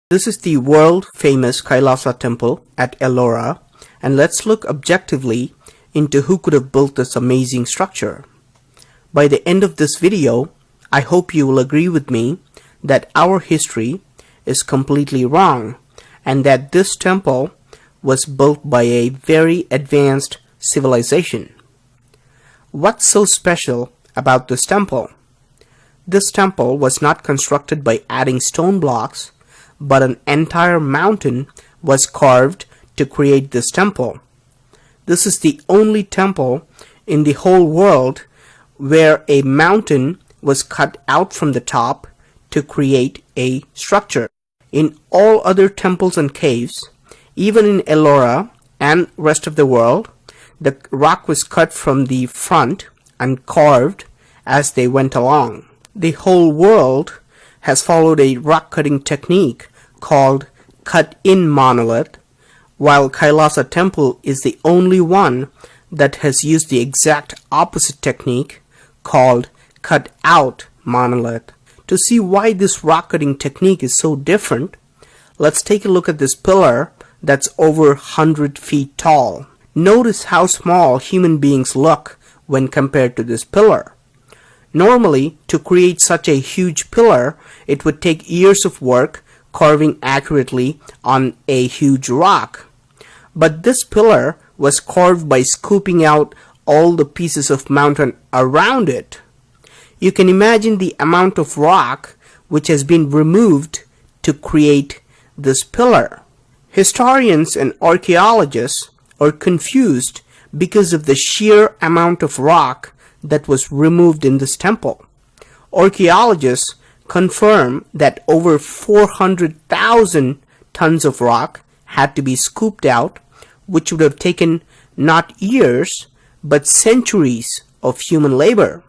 This is the world-famous Kailasa temple at Ellora, and let's look objectively into who could have built this amazing structure. By the end of this video, I hope you will agree with me that our history is completely wrong and that this temple was built by a very advanced civilization. What's so special about this temple? This temple was not constructed by adding stone blocks, but an entire mountain was carved to create this temple. This is the only temple in the whole world where a mountain was cut out from the top to create a structure. In all other temples and caves, even in Ellora and rest of the world, the rock was cut from the front and carved as they went along. The whole world has followed a rock cutting technique called cut-in monolith, while Kailasa temple is the only one that has used the exact opposite technique called cut-out monolith. To see why this rock cutting technique is so different, let's take a look at this pillar that's over 100 feet tall. Notice how small human beings look when compared to this pillar. Normally, to create such a huge pillar, it would take years of work carving accurately on a huge rock. But this pillar was carved by scooping out all the pieces of mountain around it. You can imagine the amount of rock which has been removed to create this pillar. Historians and archaeologists are confused because of the sheer amount of rock that was removed in this temple. Archaeologists confirm that over 400,000 tons of rock had to be scooped out, which would have taken not years but centuries of human labor.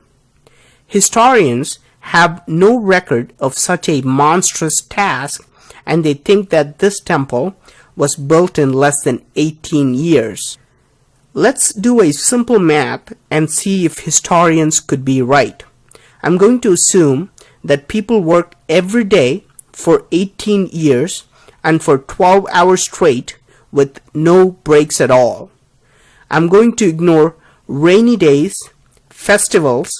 Historians have no record of such a monstrous task, and they think that this temple was built in less than 18 years. Let's do a simple math and see if historians could be right. I'm going to assume that people worked every day for 18 years and for 12 hours straight with no breaks at all. I'm going to ignore rainy days, festivals,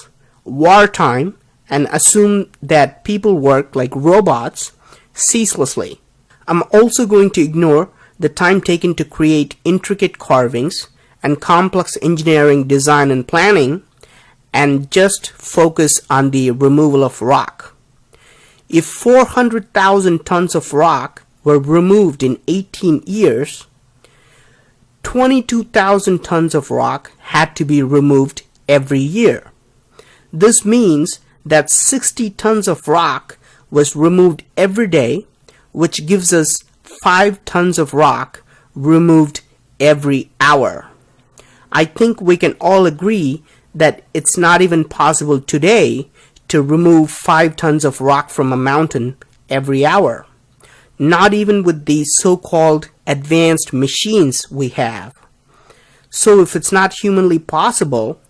wartime, and assume that people work like robots ceaselessly. I'm also going to ignore the time taken to create intricate carvings and complex engineering design and planning, and just focus on the removal of rock. If 400,000 tons of rock were removed in 18 years, 22,000 tons of rock had to be removed every year. This means that 60 tons of rock was removed every day, which gives us 5 tons of rock removed every hour. I think we can all agree that it's not even possible today to remove 5 tons of rock from a mountain every hour. Not even with the so-called advanced machines we have. So if it's not humanly possible,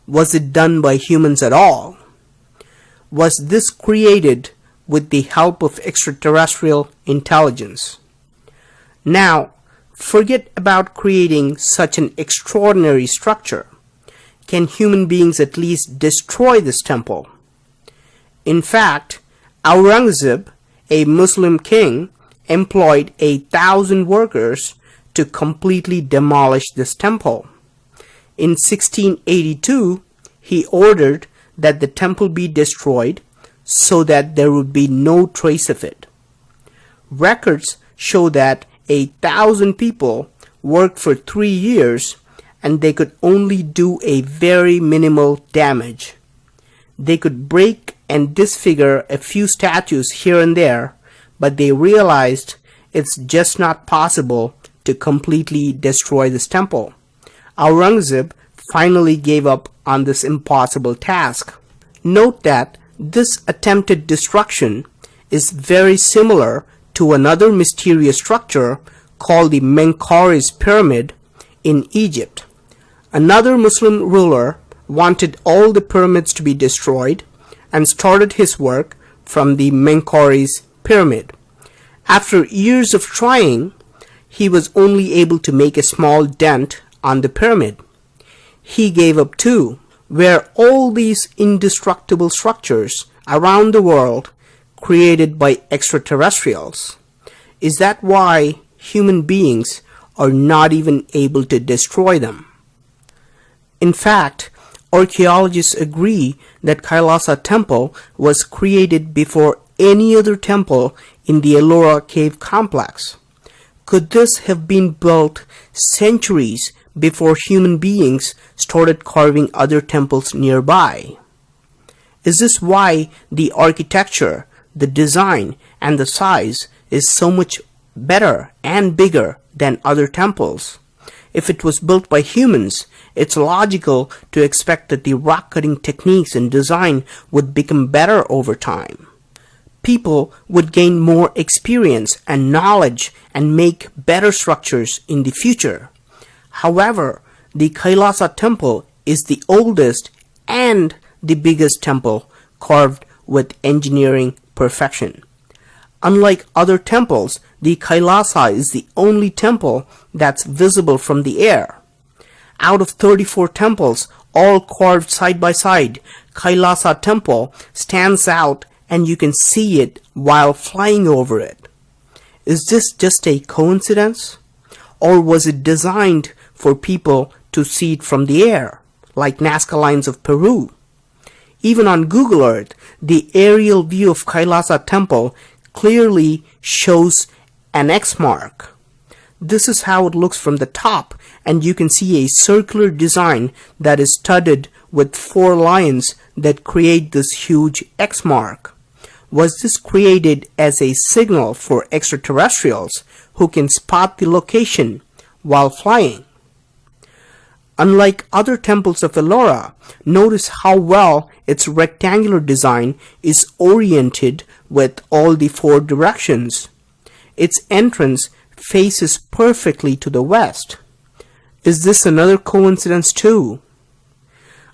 was it done by humans at all? Was this created with the help of extraterrestrial intelligence? Now, forget about creating such an extraordinary structure. Can human beings at least destroy this temple? In fact, Aurangzeb, a Muslim king, employed 1,000 workers to completely demolish this temple. In 1682, he ordered that the temple be destroyed so that there would be no trace of it. Records show that 1,000 people worked for 3 years and they could only do a very minimal damage. They could break and disfigure a few statues here and there, but they realized it's just not possible to completely destroy this temple. Aurangzeb finally gave up on this impossible task. Note that this attempted destruction is very similar to another mysterious structure called the Menkaures pyramid in Egypt. Another Muslim ruler wanted all the pyramids to be destroyed and started his work from the Menkaures pyramid. After years of trying, he was only able to make a small dent on the pyramid. He gave up too. Were all these indestructible structures around the world created by extraterrestrials? Is that why human beings are not even able to destroy them? In fact, archaeologists agree that Kailasa temple was created before any other temple in the Ellora cave complex. Could this have been built centuries before human beings started carving other temples nearby? Is this why the architecture, the design, and the size is so much better and bigger than other temples? If it was built by humans, it's logical to expect that the rock-cutting techniques and design would become better over time. People would gain more experience and knowledge and make better structures in the future. However, the Kailasa temple is the oldest and the biggest temple carved with engineering perfection. Unlike other temples, the Kailasa is the only temple that's visible from the air. Out of 34 temples, all carved side by side, Kailasa temple stands out and you can see it while flying over it. Is this just a coincidence? Or was it designed for people to see it from the air, like Nazca Lines of Peru? Even on Google Earth, the aerial view of Kailasa temple clearly shows an X mark. This is how it looks from the top, and you can see a circular design that is studded with 4 lions that create this huge X mark. Was this created as a signal for extraterrestrials who can spot the location while flying? Unlike other temples of Ellora, notice how well its rectangular design is oriented with all the 4 directions. Its entrance faces perfectly to the west. Is this another coincidence too?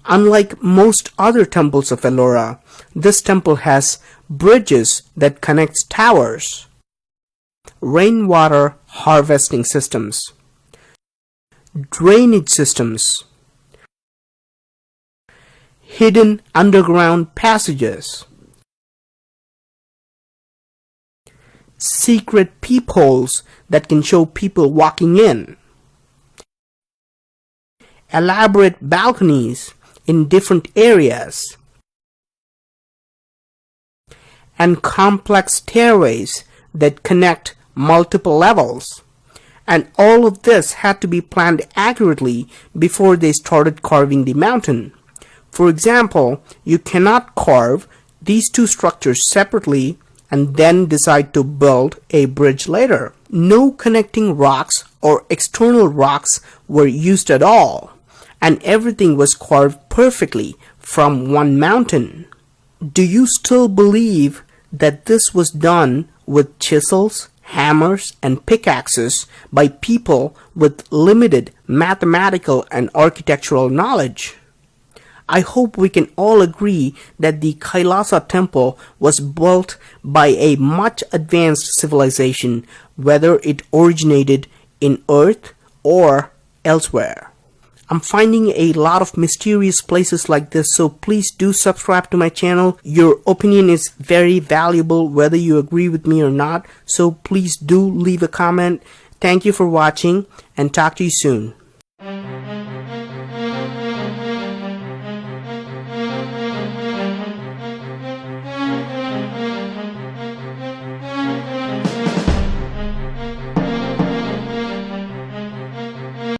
Unlike most other temples of Ellora, this temple has bridges that connect towers, rainwater harvesting systems, drainage systems, hidden underground passages, secret peepholes that can show people walking in, elaborate balconies in different areas, and complex stairways that connect multiple levels. And all of this had to be planned accurately before they started carving the mountain. For example, you cannot carve these 2 structures separately and then decide to build a bridge later. No connecting rocks or external rocks were used at all, and everything was carved perfectly from one mountain. Do you still believe that this was done with chisels, hammers, and pickaxes by people with limited mathematical and architectural knowledge? I hope we can all agree that the Kailasa temple was built by a much advanced civilization, whether it originated in Earth or elsewhere. I'm finding a lot of mysterious places like this, so please do subscribe to my channel. Your opinion is very valuable whether you agree with me or not, so please do leave a comment. Thank you for watching and talk to you soon.